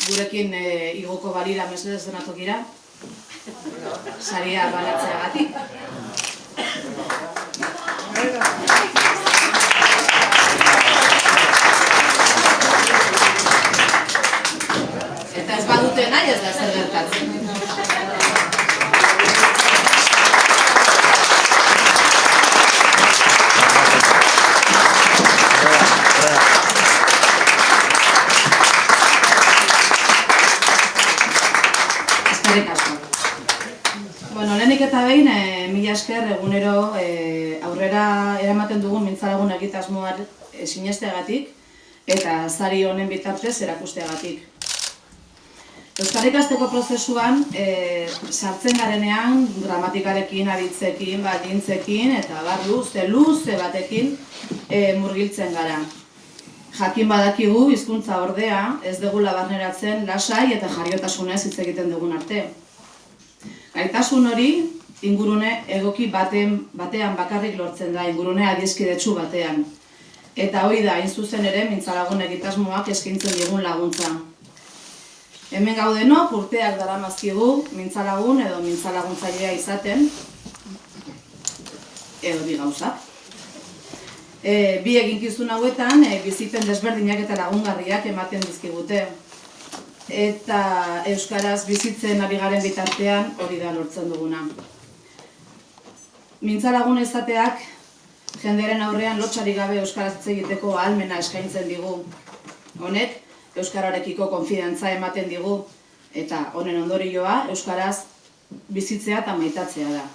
gurekin igoko balira mesedez denatokira, saria banatzeagatik. Eta ez badute nahi ez da zer gertatzen. Bueno, lehenik eta behin, mila esker egunero aurrera eramaten dugun mintzalagun egitasmoa sinesteagatik eta sari honen bitartez erakusteagatik. Euskara ikasteko prozesuan sartzen garenean gramatikarekin, aditzekin, baldintzekin eta luze batekin murgiltzen gara. Jakin badakigu hizkuntza ordea ez dugula barneratzen lasai eta jariotasunez hitz egiten dugun arte. Gaitasun hori ingurune egoki batean bakarrik lortzen da, ingurune adieskidetsu batean. Eta hori da, hain zuzen ere, mintzalagun egitasmoak eskaintzen digun laguntza. Hemen gaudenok urteak daramazkigu mintzalagun edo mintzalaguntzailea izaten, edo bi gauzak. Bi eginkizun hauetan bizipen desberdinak eta lagungarriak ematen dizkigute. Eta euskaraz bizitzen ari garen bitartean hori da lortzen duguna. Mintzalagun izateak jendearen aurrean lotsarik gabe euskaraz hitz egiteko ahalmena eskaintzen digu. Honek euskararekiko konfidantza ematen digu eta honen ondorioa euskaraz bizitzea eta maitatzea da.